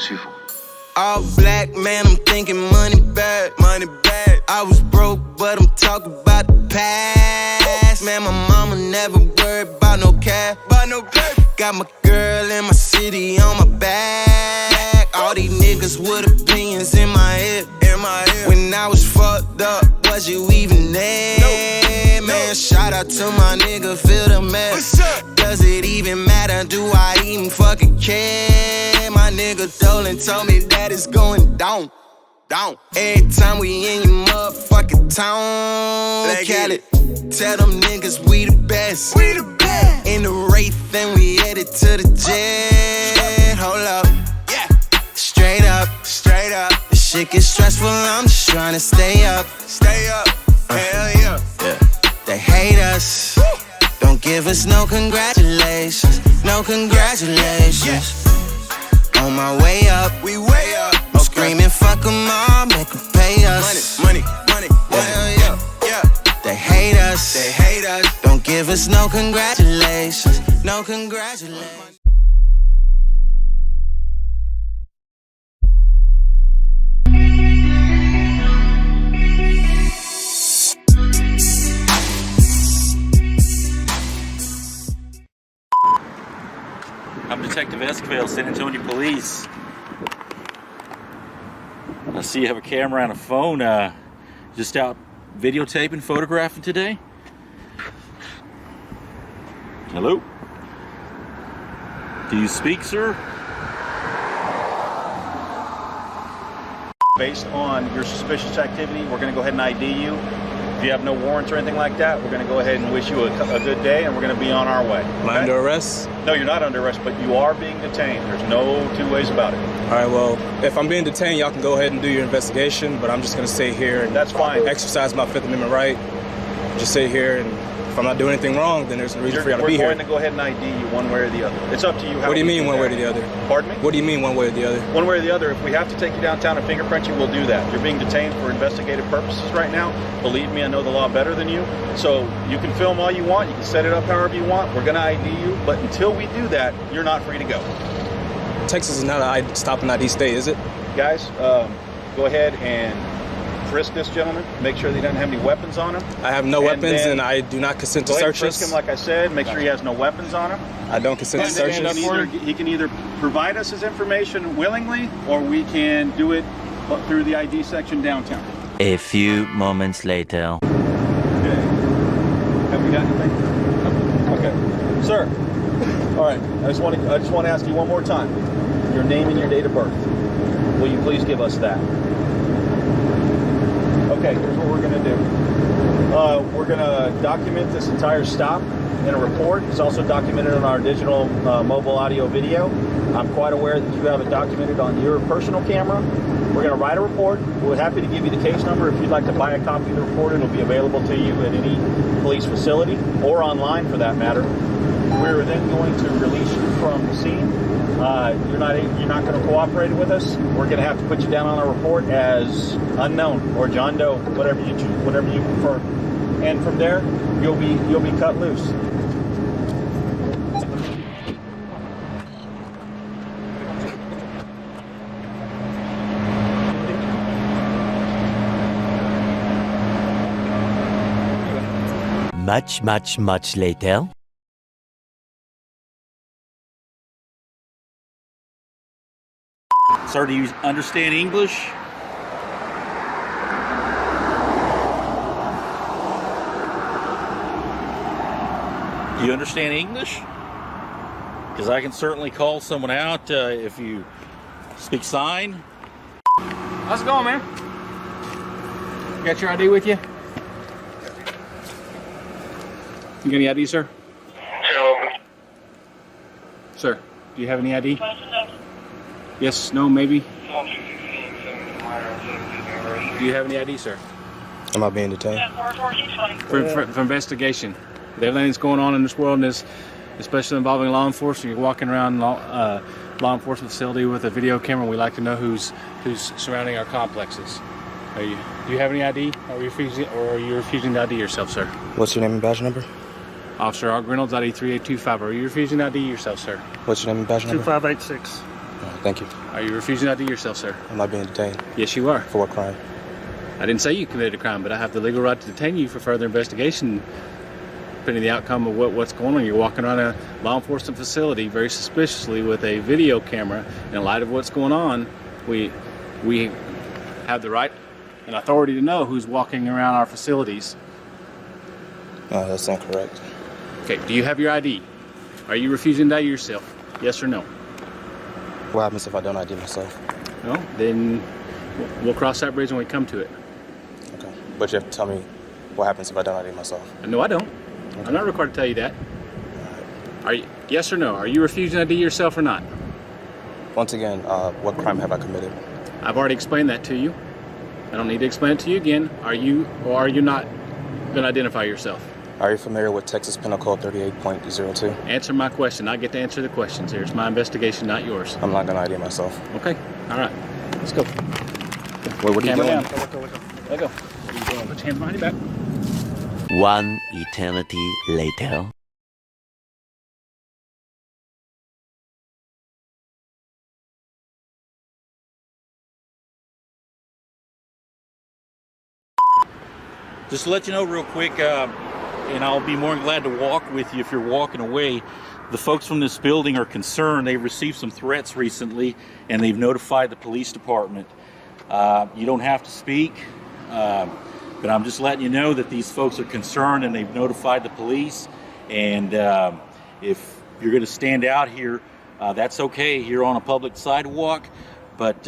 suivant. All black, man, I'm thinking money bad, money bad. I was broke, but I'm talking about the past. Man, my mama never worried about no cash, Got my girl in my city on my back. All these niggas with opinions in my head, When I was fucked up, was you even there? Man, shout out to my nigga, feel the mess. Does it even matter? Do I even fucking care? My nigga Dolan told me that it's going down. Every time we in your motherfucking town, Cali, tell them niggas we the best. In the Wraith and we headed to the jet. Hold up, straight up. This shit gets stressful, I'm just trying to stay up. Hell yeah. They hate us. Don't give us no congratulations. On my way up, we way up. I'm screaming, fuck them all, make them pay us. Money. Yeah. They hate us. Don't give us no congratulations. I'm Detective Esquivel, San Antonio Police. I see you have a camera and a phone. Just out videotaping, photographing today? Hello? Do you speak, sir? Based on your suspicious activity, we're going to go ahead and ID you. If you have no warrants or anything like that, we're going to go ahead and wish you a good day, and we're going to be on our way. Am I under arrest? No, you're not under arrest, but you are being detained. There's no two ways about it. All right, well, if I'm being detained, y'all can go ahead and do your investigation, but I'm just going to stay here and that's fine. Exercise my Fifth Amendment right. Just stay here, and if I'm not doing anything wrong, then there's no reason for y'all to be here. We're going to go ahead and ID you one way or the other. It's up to you. What do you mean one way or the other? Pardon me? What do you mean one way or the other? One way or the other. If we have to take you downtown and fingerprint you, we'll do that. You're being detained for investigative purposes right now. Believe me, I know the law better than you. So you can film all you want. You can set it up however you want. We're going to ID you. But until we do that, you're not free to go. Texas is not a stop and ID state, is it? Guys, go ahead and frisk this gentleman. Make sure that he doesn't have any weapons on him. I have no weapons, and I do not consent to searches. Frisk him, like I said. Make sure he has no weapons on him. I don't consent to searches. He can either provide us his information willingly, or we can do it through the ID section downtown. A few moments later. Okay. Have we got anything? Okay. Sir. All right. I just want to ask you one more time. Your name and your date of birth. Will you please give us that? Okay, here's what we're going to do. We're going to document this entire stop in a report. It's also documented on our digital mobile audio video. I'm quite aware that you have it documented on your personal camera. We're going to write a report. We're happy to give you the case number. If you'd like to buy a copy of the report, it'll be available to you at any police facility or online for that matter. We're then going to release you from the scene. You're not going to cooperate with us. We're going to have to put you down on our report as unknown or John Doe, whatever you choose, whatever you prefer. And from there, you'll be cut loose. Much later. Sir, do you understand English? Do you understand English? Because I can certainly call someone out if you speak sign. How's it going, man? You got your ID with you? You got any ID, sir? Sir, do you have any ID? Yes, no, maybe? Do you have any ID, sir? Am I being detained? For investigation. With everything that's going on in this world, and especially involving law enforcement, you're walking around law enforcement facility with a video camera. We like to know who's surrounding our complexes. Do you have any ID, or are you refusing to ID yourself, sir? What's your name and badge number? Officer R. Reynolds, ID 3825. Are you refusing to ID yourself, sir? What's your name and badge number? 2586. Thank you. Are you refusing to ID yourself, sir? I'm not being detained. Yes, you are. For what crime? I didn't say you committed a crime, but I have the legal right to detain you for further investigation, depending on the outcome of what's going on. You're walking around a law enforcement facility very suspiciously with a video camera. In light of what's going on, we have the right and authority to know who's walking around our facilities. No, that's incorrect. Okay, do you have your ID? Are you refusing to ID yourself? Yes or no? What happens if I don't ID myself? No? Then we'll cross that bridge when we come to it. Okay. But you have to tell me what happens if I don't ID myself. No, I don't. Okay. I'm not required to tell you that. Are you, yes or no? Are you refusing to ID yourself or not? Once again, what crime have I committed? I've already explained that to you. I don't need to explain it to you again. Are you or are you not going to identify yourself? Are you familiar with Texas Penal Code 38.02? Answer my question. I get to answer the questions here. It's my investigation, not yours. I'm not going to ID myself. Okay. All right. Let's go. Wait, what are you doing? Down. Let go. What are you doing? Put your hands behind your back. One eternity later. Just to let you know real quick, and I'll be more than glad to walk with you if you're walking away. The folks from this building are concerned. They've received some threats recently, and they've notified the police department. You don't have to speak, but I'm just letting you know that these folks are concerned, and they've notified the police. And if you're going to stand out here, that's okay here on a public sidewalk, but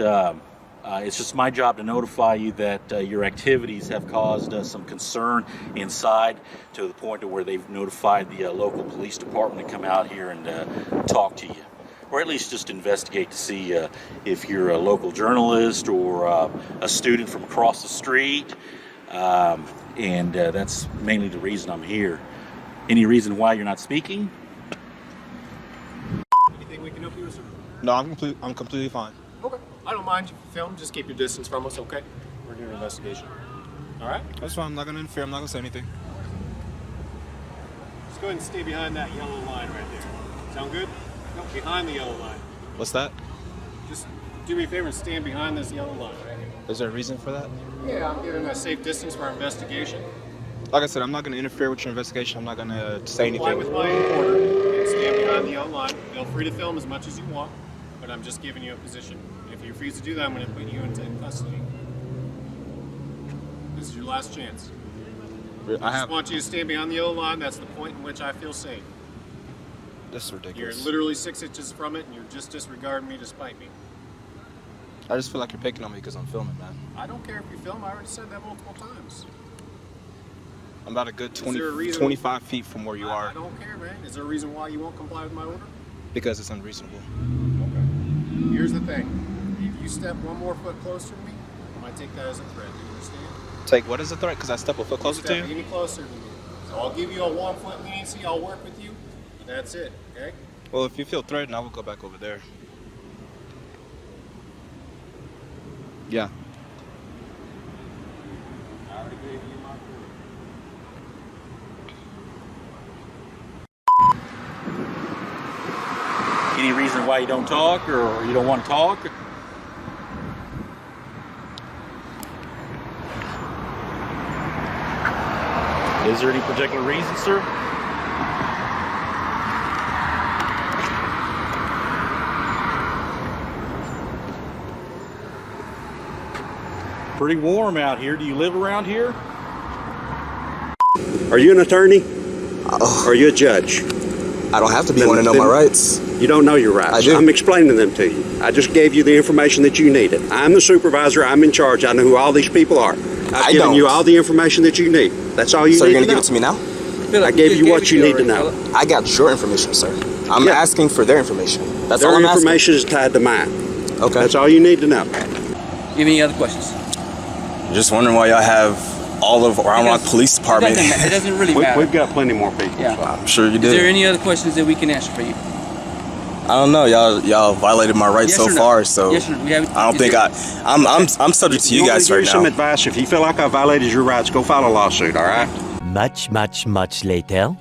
it's just my job to notify you that your activities have caused some concern inside, to the point to where they've notified the local police department to come out here and talk to you, or at least just investigate to see if you're a local journalist or a student from across the street, and that's mainly the reason I'm here. Any reason why you're not speaking? Anything we can help you with, sir? No, I'm completely fine. Okay. I don't mind if you film. Just keep your distance from us, okay? We're doing an investigation. All right? That's fine. I'm not going to interfere. I'm not going to say anything. Just go ahead and stay behind that yellow line right there. Sound good? No, behind the yellow line. What's that? Just do me a favor and stand behind this yellow line right here. Is there a reason for that? Yeah, I'm giving a safe distance for our investigation. Like I said, I'm not going to interfere with your investigation. I'm not going to say Comply anything. with my order and stand behind the yellow line. Feel free to film as much as you want, but I'm just giving you a position. If you refuse to do that, I'm going to put you into custody. This is your last chance. I just want you to stand behind the yellow line. That's the point in which I feel safe. This is You're ridiculous. literally 6 inches from it, and you're just disregarding me to spite me. I just feel like you're picking on me because I'm filming, man. I don't care if you film. I already said that multiple times. I'm about a good Is there a reason- 25 feet from where you I are don't care, man. Is there a reason why you won't comply with my order? because it's unreasonable. Okay. Here's the thing. If you step one more foot closer to me, I might take that as a threat. Do you understand? Take what is a threat? Because I step a foot closer to Step you? any closer to me. So I'll give you a 1 foot leniency. I'll work with you. And that's it, okay? Well, if you feel threatened, I will go back over there. Yeah. I already gave you my order. Any reason why you don't talk, or you don't want to talk? Is there any particular reason, sir? Pretty warm out here. Do you live around here? Are you an attorney? Or are you a judge? I don't have to be one to know my rights. You don't know your rights. I do. I'm explaining them to you. I just gave you the information that you needed. I'm the supervisor. I'm in charge. I know who all these people are. I've given you all the information that you need. That's all you So need you're to going know. to give it to me now? I gave you what you need to know. I got your information, sir. I'm Yeah. asking for their information. That's all Their I'm asking. information is tied to mine. Okay. That's all you need to know. You have any other questions? Just wondering why y'all have all of Round Rock Police Department. It doesn't really matter. We've got plenty more people. Yeah. I'm sure you Is there did. any other questions that we can answer for you? I don't know. Y'all violated my rights Yes so or no? far, so Yes or no? We have- I don't is think there- I'm subject to you want me guys to give right you some now. advice? If you feel like I violated your rights, go file a lawsuit, all right? Much later.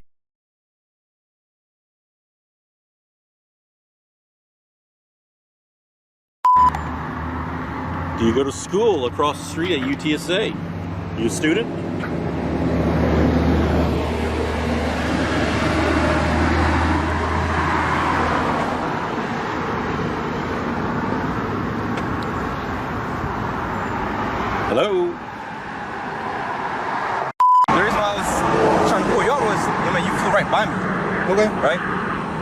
Do you go to school across the street at UTSA? You a student? Hello? The reason why I was trying to pull you over was, I mean, you flew right by me. Okay. Right?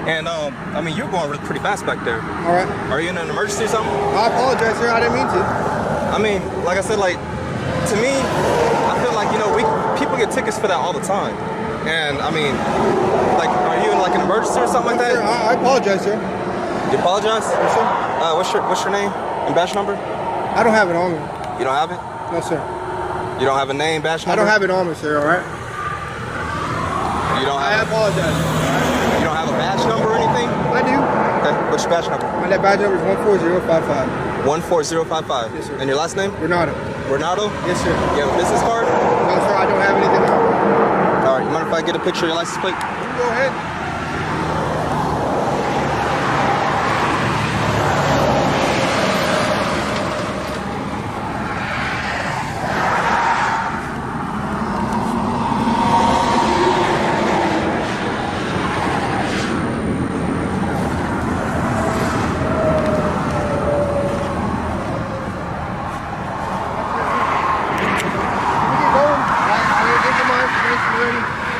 And, I mean, you're going pretty fast back there. All right. Are you in an emergency or something? I apologize, sir. I didn't mean to. I mean, like I said, like, to me, I feel like, you know, people get tickets for that all the time. And, I mean, like, are you in, like, an emergency or something like that? Sir, I apologize, sir. You apologize? Yes, sir. What's your name and badge number? I don't have it on me. You don't have it? No, sir. You don't have a name, badge number? I don't have it on me, sir, all right? You don't have I apologize. You don't have a badge number or anything? I do. Okay, what's your badge number? My badge number is 14055. 14055. Yes, sir. And your last name? Renato. Renato? Yes, sir. You have a business card? No, sir, I don't have anything on me. All right, you mind if I get a picture of your license plate? You can go ahead.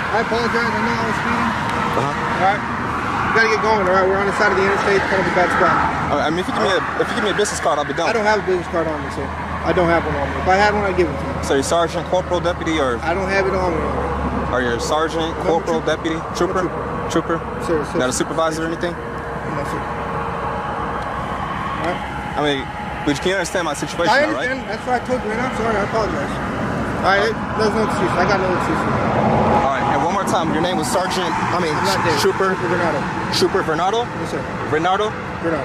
I apologize. I know I was speeding. All right. We gotta get going. All right. We're on the side of the interstate. Kind of a bad spot. All right, I mean, if you give me a business card, I'll be done. I don't have a business card on me, sir. I don't have one on me. If I had one, I'd give it to you. So you're sergeant, corporal, deputy, or? I don't have it on me. Are you a sergeant, corporal, deputy, trooper? Trooper? Sir. Not a supervisor or anything? No, sir. All right. I mean, but you can understand my situation, I all right? understand. That's why I told you, man. I'm sorry. I apologize. All right. There's no excuse. I got no excuse. All right, and one more time. Your name was Sergeant, Trooper Renato. Trooper Renato? Yes, sir. Renato? Renato.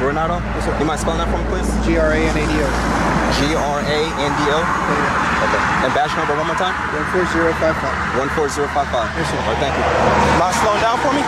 Renato? Yes, sir. You mind spelling that for me, please? Grando. Grando? Okay. And badge number one more time? 14055. 14055. Yes, sir. All right, thank you. Mind slowing down for me?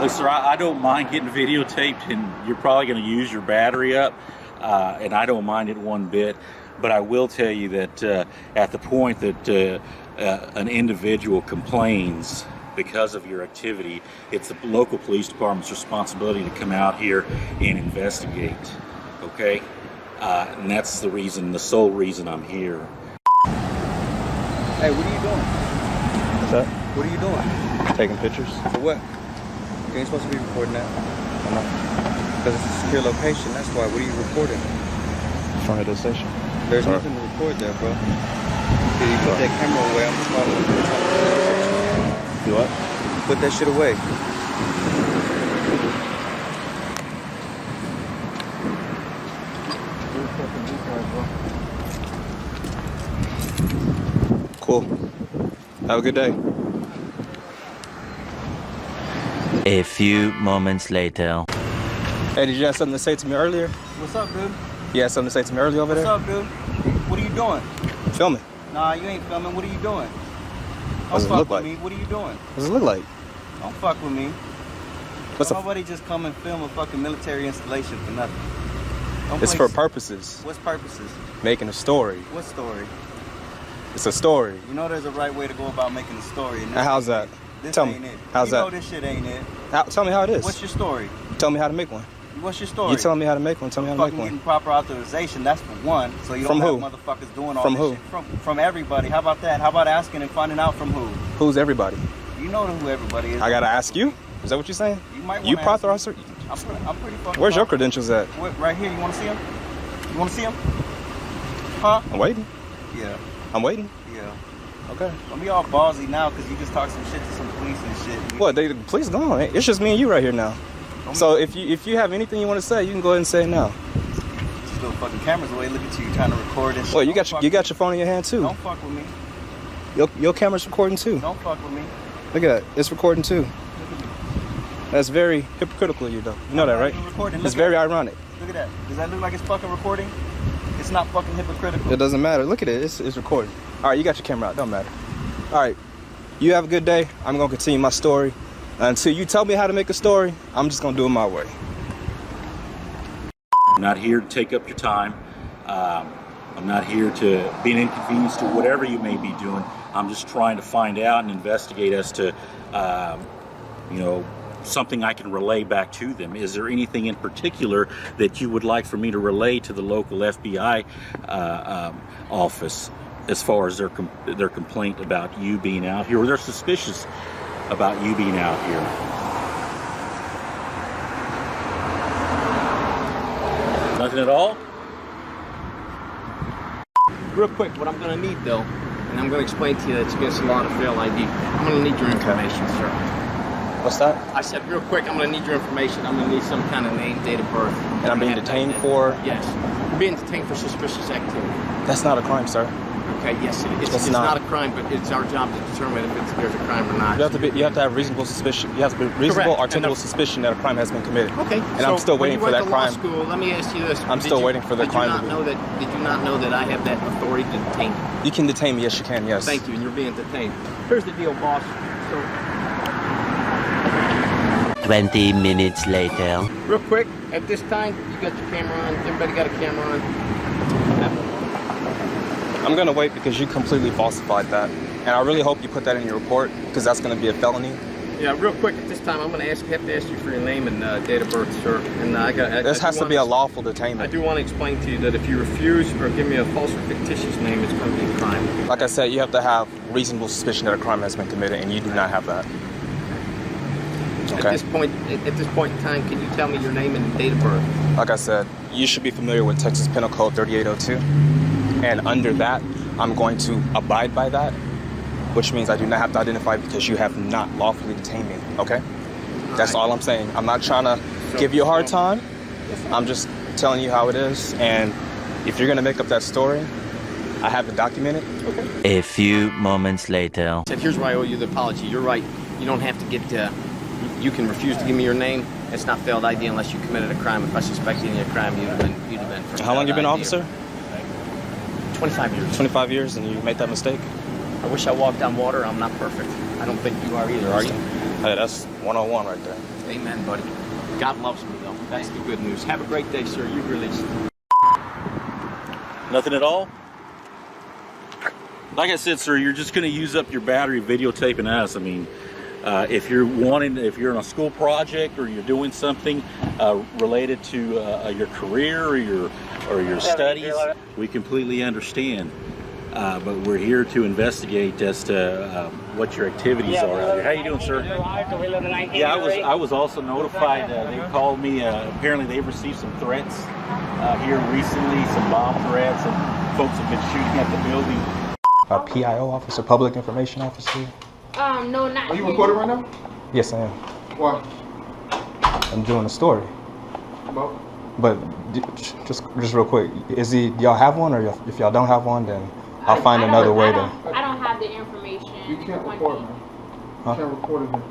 Look, sir, I don't mind getting videotaped, and you're probably going to use your battery up, and I don't mind it one bit. But I will tell you that at the point that an individual complains because of your activity, it's the local police department's responsibility to come out here and investigate, okay? And that's the reason, the sole reason I'm here. Hey, what are you doing? What's that? What are you doing? Taking pictures. For what? You ain't supposed to be recording that. I'm not. Because it's a secure location, that's why. What are you recording? In front of the station. There's nothing to record there, bro. Did you put that camera away? I'm just calling you. Do what? Put that shit away. Cool. Have a good day. A few moments later. Hey, did you have something to say to me earlier? What's up, dude? You had something to say to me earlier over there? What's up, dude? What are you doing? Filming. Nah, you ain't filming. What are you doing? What does it look like? Me. What are you doing? What does it look like? Don't fuck with me. What's Nobody just come and film a fucking military installation for nothing. It's for purposes. What's purposes? Making a story. What story? It's a story. You know there's a right way to go about making a story. And How's that? This Tell ain't me. it. How's that? You know this shit ain't it. Tell me how it is. What's your story? Tell me how to make one. What's your story? You telling me how to make one. Tell me how to make Fucking one. getting proper authorization, that's for one. So you don't From have who? motherfuckers doing all From this who? shit. From everybody. How about that? How about asking and finding out from who? Who's everybody? You know who everybody is. I gotta ask you? Is that what you're saying? You might You wanna ask me. authorize? I'm pretty fucking Where's your confident. credentials at? Right here. You want to see him? You want to see him? Huh? I'm waiting. Yeah. I'm waiting. Yeah. Okay. Don't be all ballsy now because you just talk some shit to some police and shit. What? The police gone. It's just me and you right here now. So if you have anything you want to say, you can go ahead and say it now. Just throw fucking cameras away. Look at you trying to record and shit. Well, you got your phone in your hand too. Don't fuck with me. Your camera's recording too. Don't fuck with me. Look at that. It's recording too. That's very hypocritical of you, though. You know that, right? It's very ironic. Look at that. Does that look like it's fucking recording? It's not fucking hypocritical. It doesn't matter. Look at it. It's recording. All right, you got your camera out. Don't matter. All right, you have a good day. I'm gonna continue my story. Until you tell me how to make a story, I'm just gonna do it my way. I'm not here to take up your time. I'm not here to be an inconvenience to whatever you may be doing. I'm just trying to find out and investigate as to, you know, something I can relay back to them. Is there anything in particular that you would like for me to relay to the local FBI office as far as their complaint about you being out here, or they're suspicious about you being out here? Nothing at all? Real quick, what I'm going to need though, and I'm going to explain to you that it's against the law to fail ID. I'm going to need your information, sir. What's that? I said real quick, I'm going to need your information. I'm going to need some kind of name, date of birth. And I'm being detained for? Yes. You're being detained for suspicious activity. That's not a crime, sir. Okay, yes, it's not a crime, but it's our job to determine if there's a crime or not. You have to have reasonable suspicion. You have to be reasonable, articulable suspicision that a crime has been committed. Okay. And I'm still waiting for that crime. Law school, let me ask you this. I'm still waiting for the crime to be. Did you not know that I have that authority to detain you? You can detain me, yes you can, yes. Thank you, and you're being detained. Here's the deal, boss. 20 minutes later. Real quick, at this time, you got the camera on. Everybody got a camera on? I'm gonna wait because you completely falsified that. And I really hope you put that in your report because that's gonna be a felony. Yeah, real quick at this time, I'm gonna have to ask you for your name and date of birth, sir. And this has to be a lawful detainment. I do want to explain to you that if you refuse or give me a false or fictitious name, it's going to be a crime. Like I said, you have to have reasonable suspicion that a crime has been committed, and you do not have that. Okay. At this point in time, can you tell me your name and date of birth? Like I said, you should be familiar with Texas Penal Code 3802. And under that, I'm going to abide by that, which means I do not have to identify because you have not lawfully detained me, okay? That's all I'm saying. I'm not trying to give you a hard time. I'm just telling you how it is. And if you're gonna make up that story, I have it documented. A few moments later. Here's where I owe you the apology. You're right. You don't have to get, you can refuse to give me your name. It's not failed ID unless you committed a crime. If I suspect you of a crime, you'd have been How long you been an officer? 25 years. 25 years, and you made that mistake? I wish I walked on water. I'm not perfect. I don't think you are either, are you? Hey, that's 101 right there. Amen, buddy. God loves me, though. That's the good news. Have a great day, sir. You've released. Nothing at all? Like I said, sir, you're just going to use up your battery videotaping us. I mean, if you're in a school project or you're doing something related to your career or your studies, we completely understand. But we're here to investigate as to what your activities are out here. How you doing, sir? Yeah, I was also notified. They called me. Apparently, they've received some threats here recently, some bomb threats, and folks have been shooting at the building. A PIO officer, public information officer? No, not. Are you recording right now? Yes, I am. Why? I'm doing a story. About? But just real quick, do y'all have one, or if y'all don't have one, then I'll find another way to. I don't have the information. You can't record, man. Huh? You can't record it here.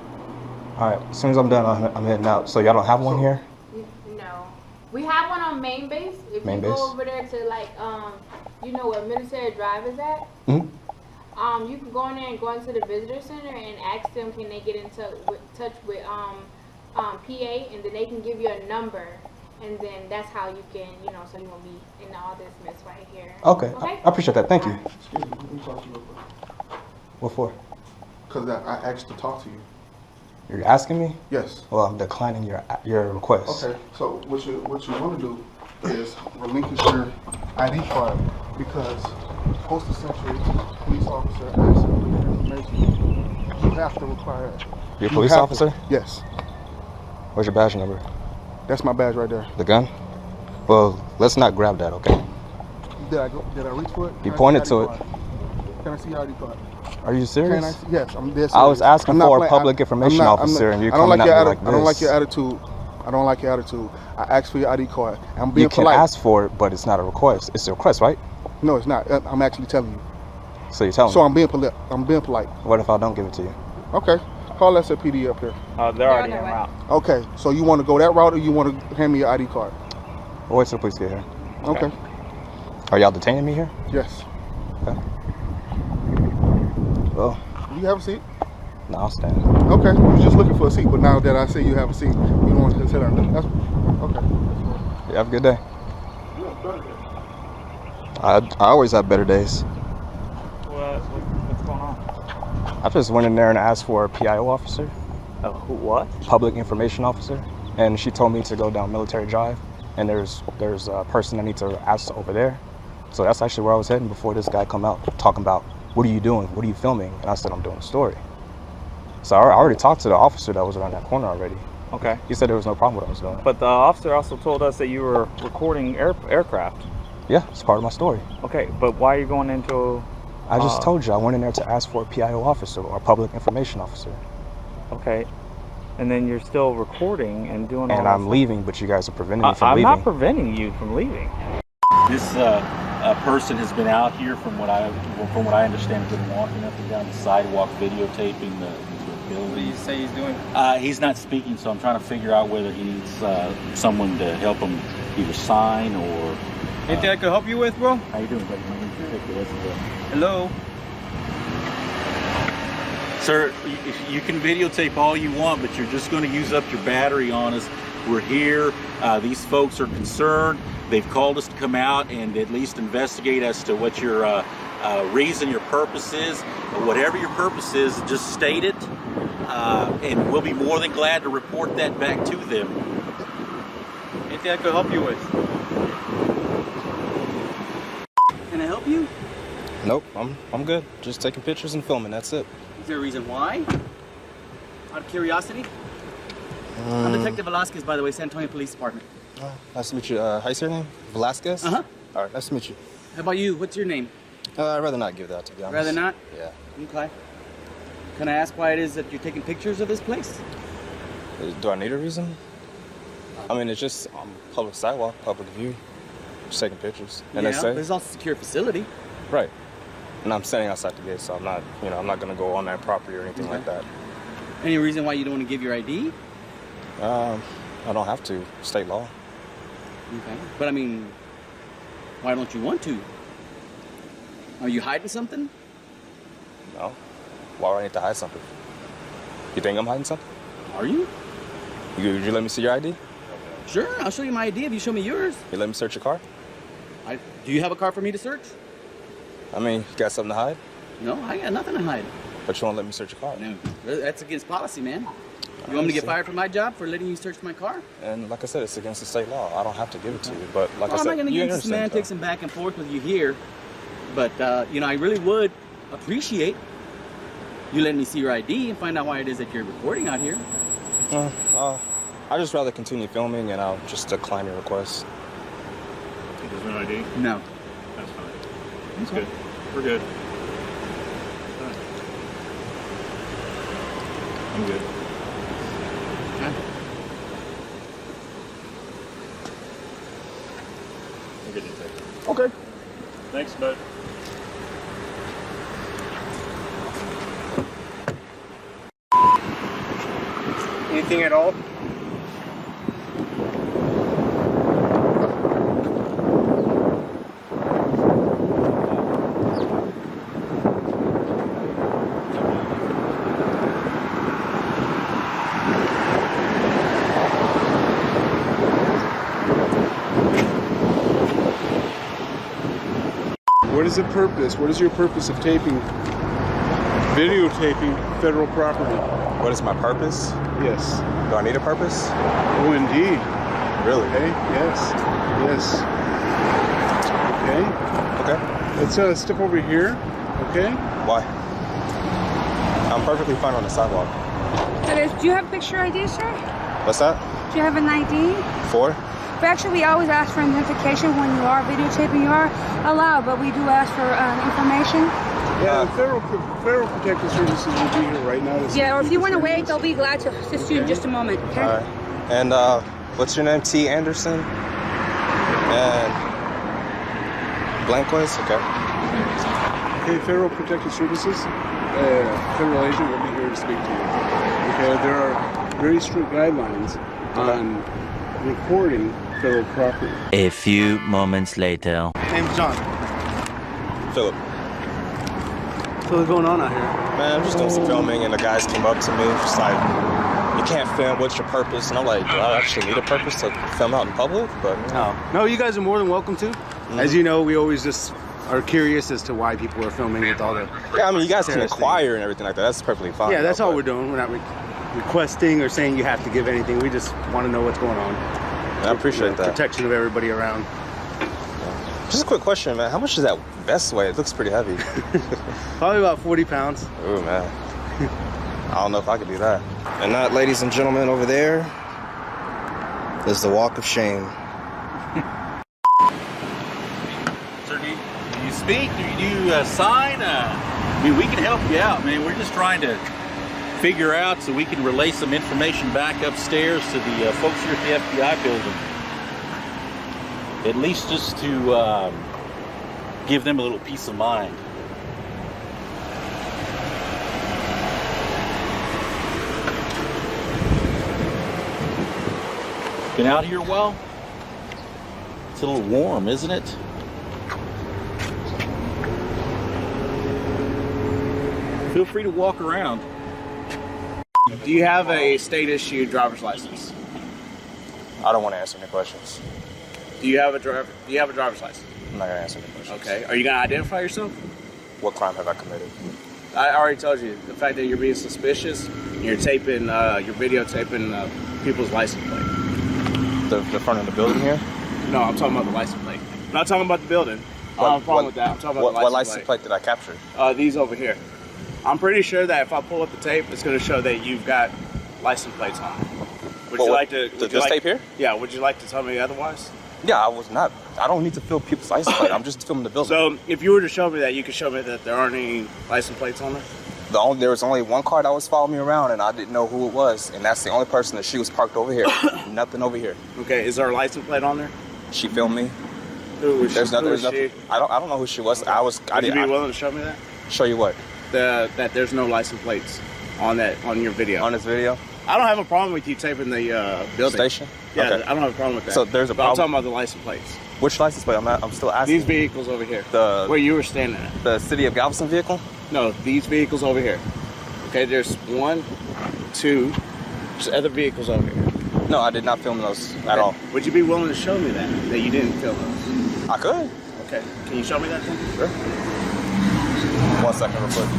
All right, as soon as I'm done, I'm heading out. So y'all don't have one here? No, we have one on main base. If main you base? go over there to like you know where Military Drive is at. Mm-hmm. You can go in there and go into the visitor center and ask them can they get in touch with PA, and then they can give you a number. And then that's how you can, so you won't be in all this mess right here. Okay. I appreciate that. Thank you. Excuse me, let me talk to you real quick. What for? Because I asked to talk to you. You're asking me? Yes. Well, I'm declining your request. Okay, so what you want to do is relinquish your ID card because post-essential police officer asks you for your information. You have to require it. You're a police officer? Yes. Where's your badge number? That's my badge right there. The gun? Well, let's not grab that, okay? Did I reach for it? You pointed to it. Can I see your ID card? Are you serious? Yes, I'm dead serious. I was asking for a public information officer, and you're coming at me like this. I don't like your attitude. I don't like your attitude. I asked for your ID card. I'm being polite. You can ask for it, but it's not a request. It's a request, right? No, it's not. I'm actually telling you. So you're telling me? So I'm being polite. I'm being polite. What if I don't give it to you? Okay. Call SFPD up here. They're already en route. Okay. So you want to go that route, or you want to hand me your ID card? We'll wait till the police get here. Okay. Are y'all detaining me here? Yes. Okay. Well, Do you have a seat? No, I'll stand. Okay, you were just looking for a seat, but now that I say you have a seat, you don't want to sit down. That's okay. You have a good day. I always have better days. What's going on? I just went in there and asked for a PIO officer. Oh, what? Public information officer. And she told me to go down Military Drive. And there's a person I need to ask over there. So that's actually where I was heading before this guy come out talking about, what are you doing? What are you filming? And I said, I'm doing a story. So I already talked to the officer that was around that corner already. Okay. He said there was no problem with what I was doing. But the officer also told us that you were recording aircraft. Yeah, it's part of my story. Okay, but why are you going into... I just told you, I went in there to ask for a PIO officer or a public information officer. Okay. And then you're still recording and doing all And I'm leaving, but you guys are preventing me from I'm leaving. not preventing you from leaving. This person has been out here, from what I understand, has been walking up and down the sidewalk, videotaping the building. What do you say he's doing? He's not speaking, so I'm trying to figure out whether he needs someone to help him either sign or. Anything I could help you with, bro? How you doing, buddy? Hello. Sir, you can videotape all you want, but you're just going to use up your battery on us. We're here. These folks are concerned. They've called us to come out and at least investigate as to what your reason, your purpose is. Whatever your purpose is, just state it, and we'll be more than glad to report that back to them. Anything I could help you with? Can I help you? Nope, I'm good. Just taking pictures and filming, that's it. Is there a reason why? Out of curiosity? I'm Detective Velasquez, by the way, San Antonio Police Department. Nice to meet you. How's your name? Velasquez? Uh-huh. All right, nice to meet you. How about you? What's your name? I'd rather not give that, to be honest. Rather not? Yeah. Okay. Can I ask why it is that you're taking pictures of this place? Do I need a reason? I mean, it's just public sidewalk, public view. Just taking pictures. And yeah, they say, but it's also a secure facility. right. And I'm standing outside the gate, so I'm not, I'm not going to go on that property or anything like that. Any reason why you don't want to give your ID? I don't have to. State law. Okay. But I mean, why don't you want to? Are you hiding something? No. Why would I need to hide something? You think I'm hiding something? Are you? Would you let me see your ID? Sure, I'll show you my ID if you show me yours. You let me search your car? Do you have a car for me to search? I mean, you got something to hide? No, I got nothing to hide. But you won't let me search your car? No, that's against policy, man. You want me to get fired from my job for letting you search my car? And like I said, it's against the state law. I don't have to give it to you. But like I said, I'm not going to get into semantics and back and forth with you here. But, I really would appreciate you letting me see your ID and find out why it is that you're recording out here. I'd just rather continue filming, and I'll just decline your request. There's no ID? No. That's fine. That's good. We're good. I'm good. Okay. We're good, Detective. Okay. Thanks, bud. Anything at all? What is the purpose? What is your purpose of videotaping federal property? What is my purpose? Yes. Do I need a purpose? Oh, indeed. Really? Okay. Yes. Yes. Okay. Okay. Let's step over here. Okay. Why? I'm perfectly fine on the sidewalk. Do you have a picture ID, sir? What's that? Do you have an ID? For? But actually, we always ask for identification when you are videotaping. You are allowed, but we do ask for information. Yeah, Federal Protective Services will be here right now. Yeah, or if you want to wait, they'll be glad to assist you in just a moment. Okay. All right. And what's your name? T. Anderson. And Blanquez. Okay. Okay, Federal Protective Services. Federal agent will be here to speak to you. Okay, there are very strict guidelines on recording federal property. A few moments later. Name's John. Philip. So what's going on out here? Man, I'm just doing some filming, and the guys came up to me, just like, you can't film, what's your purpose? And I'm like, do I actually need a purpose to film out in public? But No, you guys are more than welcome to. As you know, we always just are curious as to why people are filming with all the... Yeah, I mean, you guys can inquire and everything like that. That's perfectly fine. Yeah, that's all we're doing. We're not requesting or saying you have to give anything. We just want to know what's going on. I appreciate that. Protection of everybody around. Just a quick question, man. How much does that vest weigh? It looks pretty heavy. Probably about 40 pounds. Oh, man. I don't know if I could do that. And that, ladies and gentlemen, over there is the walk of shame. Sir, do you speak? Do you sign? I mean, we can help you out, man. We're just trying to figure out so we can relay some information back upstairs to the folks here at the FBI building. At least just to give them a little peace of mind. Been out here a while? It's a little warm, isn't it? Feel free to walk around. Do you have a state-issued driver's license? I don't want to answer any questions. Do you have a driver's license? I'm not gonna answer any questions. Okay. Are you gonna identify yourself? What crime have I committed? I already told you the fact that you're being suspicious. You're taping, you're videotaping people's license plate. The front of the building here? No, I'm talking about the license plate. I'm not talking about the building. I don't have a problem with that. I'm talking about what license plate did I capture? These over here. I'm pretty sure that if I pull up the tape, it's going to show that you've got license plates on. Would you like to? This tape here? Yeah. Would you like to tell me otherwise? Yeah, I was not. I don't need to film people's license plate. I'm just filming the building. So if you were to show me that, you could show me that there aren't any license plates on there? There was only one car that was following me around, and I didn't know who it was, and that's the only person that she was parked over here. Nothing over here. Okay, is there a license plate on there? She filmed me. Who was There's she? nothing. I don't know who she was. Would you be willing to show me that? Show you what? That there's no license plates on your video. On this video? I don't have a problem with you taping the building. Station? Yeah, Okay. I don't have a problem with that. So there's a problem. I'm talking about the license plates. Which license plate? I'm still asking. These vehicles over here. Where you were standing at. The City of Galveston vehicle? No, these vehicles over here. Okay, there's 1, 2, there's other vehicles over here. No, I did not film those at all. Would you be willing to show me that you didn't film those? I could. Okay, can you show me that then? Sure. 1 second, real quick.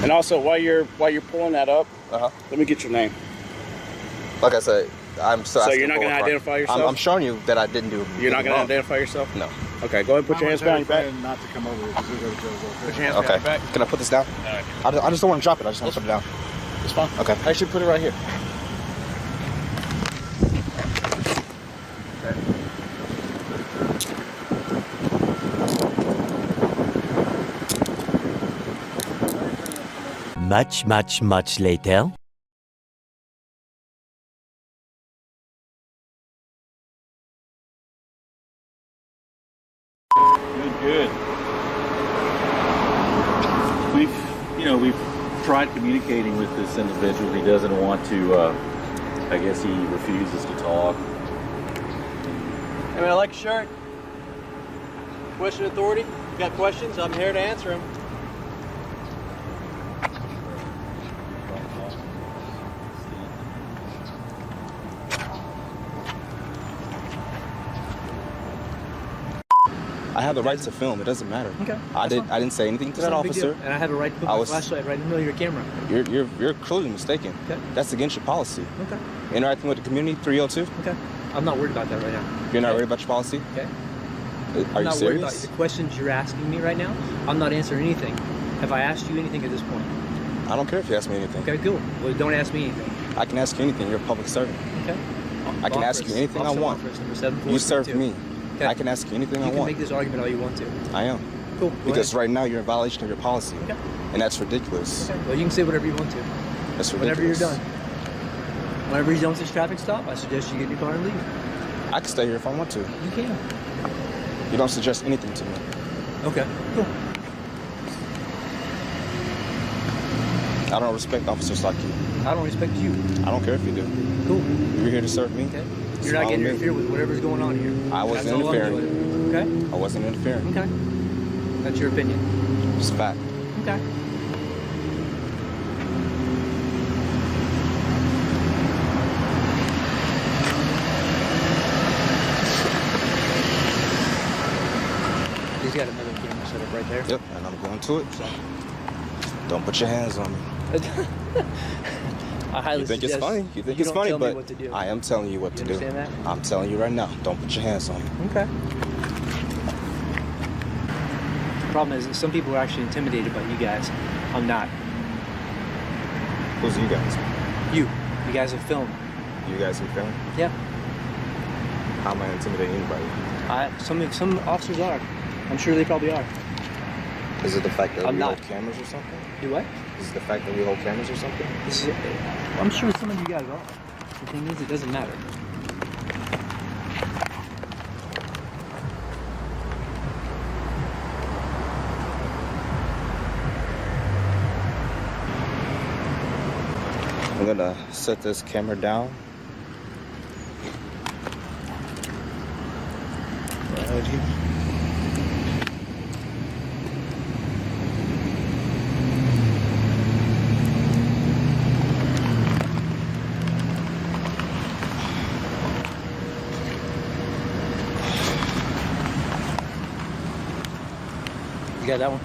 And also, while you're pulling that up, let me get your name. Like I said, I'm still So asking you're not for going to a crime. identify yourself? I'm showing you that I didn't do it. You're not going to identify yourself? No. Okay, go ahead and put your hands behind your back. Not to come over here because we'll go to jail. Put your hands Okay. behind your back. Can I put this down? I just don't want to drop it. I just want to put it down. It's fine. Okay. I should put it right here. Much later. Good. We've tried communicating with this individual. He doesn't want to, I guess he refuses to talk. I mean, I like your shirt. Question authority. You got questions? I'm here to answer them. I have the right to film. It doesn't matter. Okay. I didn't say anything to that officer. And I had a right to put my flashlight right in the middle of your camera. You're clearly mistaken. Okay. That's against your policy. Okay. Interacting with the community, 302. Okay. I'm not worried about that right now. You're not worried about your policy? Okay. Are I'm you not worried about serious? the questions you're asking me right now. I'm not answering anything. Have I asked you anything at this point? I don't care if you ask me anything. Okay, cool. Well, don't ask me anything. I can ask you anything. You're a public servant. Okay. I can ask you anything I want. You serve me. Okay. I can ask you anything I You can want. make this argument all you want to. I am. Cool. Go Because ahead. right now you're in violation of your policy. Okay. And that's ridiculous. Okay. Well, you can say whatever you want to. That's ridiculous. Whenever you're done. Whenever you're done with this traffic stop, I suggest you get in your car and leave. I can stay here if I want to. You can. You don't suggest anything to me. Okay, cool. I don't respect officers like you. I don't respect you. I don't care if you do. Cool. You're here to serve me. Okay. You're not getting interfered with whatever's going on here. I wasn't That's all I'm interfering. doing. Okay. I wasn't interfering. Okay. That's your opinion. It's fact. Okay. He's got another camera set up right there. Yep, and I'm going to it. Don't put your hands on me. I highly You think it's suggest funny? You think you it's don't funny, tell me but what to do. I am telling you what to do. Understand that? I'm telling you right now. Don't put your hands on me. Okay. The problem is that some people are actually intimidated by you guys. I'm not. Who's you guys? You. You guys have filmed. You guys have filmed? Yeah. How am I intimidating anybody? Some officers are. I'm sure they probably are. Is it the fact that I'm we not. hold cameras or something? Do what? Is it the fact that we hold cameras or something? I'm sure some of you guys are. The thing is, it doesn't matter. I'm gonna set this camera down. Right here. You got that one?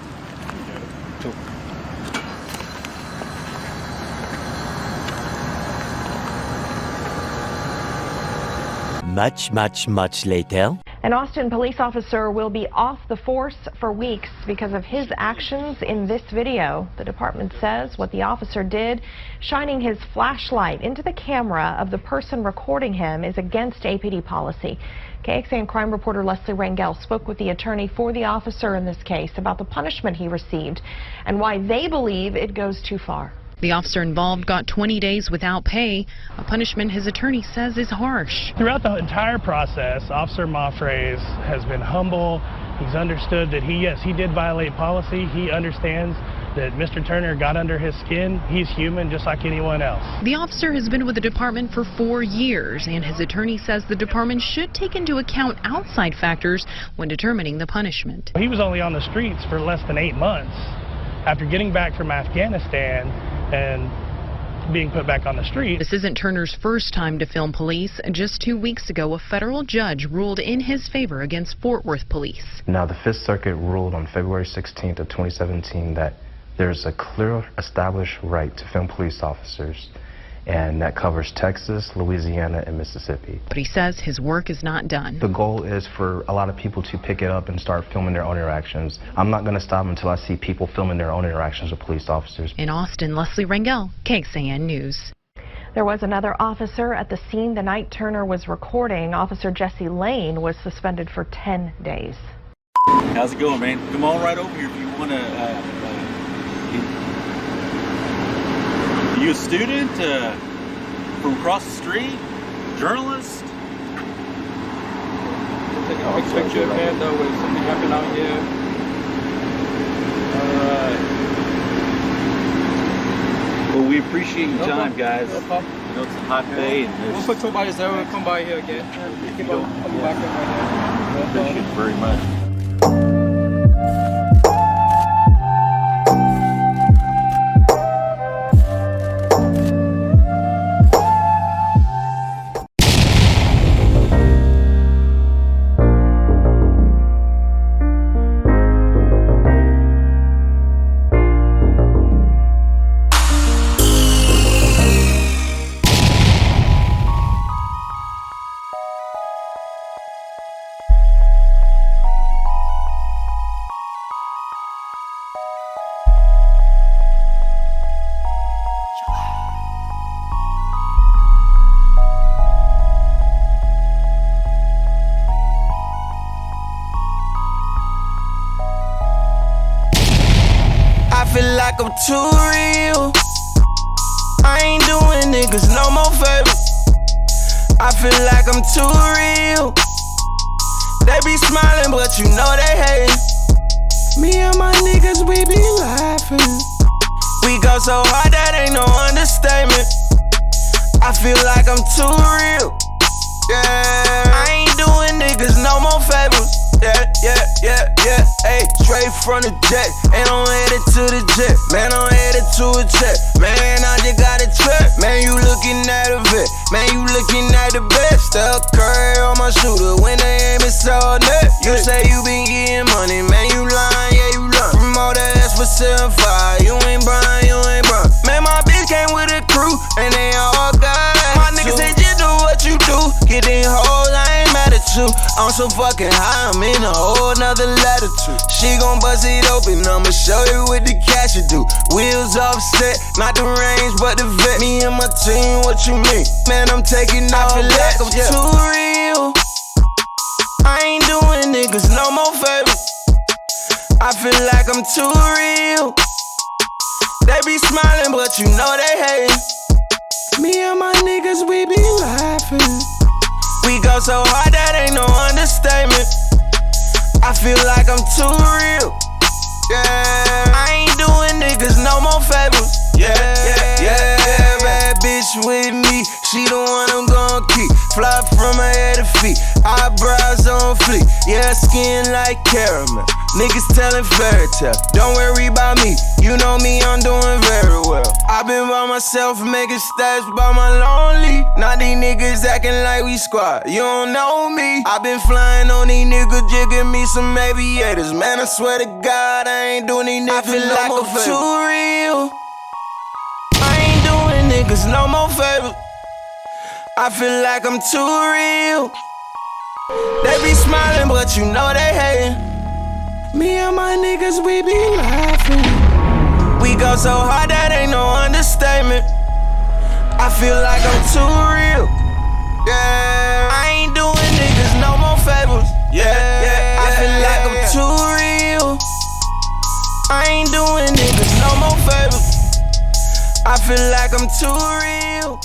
Cool. Much later. An Austin police officer will be off the force for weeks because of his actions in this video. The department says what the officer did, shining his flashlight into the camera of the person recording him, is against APD policy. KXAN crime reporter Leslie Rangel spoke with the attorney for the officer in this case about the punishment he received and why they believe it goes too far. The officer involved got 20 days without pay, a punishment his attorney says is harsh. Throughout the entire process, Officer Maffrays has been humble. He's understood that he did violate policy. He understands that Mr. Turner got under his skin. He's human just like anyone else. The officer has been with the department for 4 years, and his attorney says the department should take into account outside factors when determining the punishment. He was only on the streets for less than 8 months after getting back from Afghanistan and being put back on the street. This isn't Turner's first time to film police. Just 2 weeks ago, a federal judge ruled in his favor against Fort Worth police. Now, the Fifth Circuit ruled on February 16th of 2017 that there's a clear established right to film police officers, and that covers Texas, Louisiana, and Mississippi. But he says his work is not done. The goal is for a lot of people to pick it up and start filming their own interactions. I'm not going to stop until I see people filming their own interactions with police officers. In Austin, Leslie Rangel, KXAN News. There was another officer at the scene the night Turner was recording. Officer Jesse Lane was suspended for 10 days. How's it going, man? Come on right over here if you want to. Are you a student from across the street? Journalist? Take a quick picture of him though with something happening out here. Alright. Well, we appreciate your time, guys. No problem. You know, it's a hot day and there's... We'll put somebody there, we'll come by here again. Keep on coming back up right here. Appreciate it very much. Like I'm too real. I ain't doing niggas no more favors. I feel like I'm too real. They be smiling, but you know they hating. Me and my niggas, we be laughing. We go so hard that ain't no understatement. I feel like I'm too real. Yeah, I ain't doing niggas no more favors. Yeah, straight from the jet, and I'm headed to the jet. Man, I'm headed to a jet. Man, I just got a trip. Man, you looking at a vet. Man, you looking at the best. Steph Curry on my shooter when they aim it so net. You say you been getting money, man, you lying, yeah, you lying. From all the S for 7-5, you ain't Brian, you ain't Brian. Man, my bitch came with a crew, and they all got my niggas say just do what you do. Get these hoes, I ain't mad at you. I'm so fucking high, I'm in a whole nother latitude. She gon' bust it open, I'ma show you what the cash you do. Wheels offset, not the range, but the vet. Me and my team, what you mean? Man, I'm taking off. I feel like I'm too real. I ain't doing niggas no more favors. I feel like I'm too real. They be smiling, but you know they hating. Me and my niggas, we be laughing. We go so hard that ain't no understatement. I feel like I'm too real. Yeah, I ain't doing niggas no more favors. Yeah. Bad bitch with me, she the one I'm gon' keep. Fly from her head to feet, eyebrows on fleek. Yeah, skin like caramel. Niggas telling fairy tale. Don't worry about me, you know me, I'm doing very well. I been by myself making stats by my lonely. Now these niggas acting like we squad, you don't know me. I been flying on these niggas, jigging me some aviators. Man, I swear to God, I ain't doing these niggas. I feel like I'm too real. I ain't doing niggas no more favors. I feel like I'm too real. They be smiling, but you know they hating. Me and my niggas, we be laughing. We go so hard that ain't no understatement. I feel like I'm too real. Yeah, I ain't doing niggas no more favors. Yeah, I feel like I'm too real. I ain't doing niggas no more favors. I feel like I'm too real.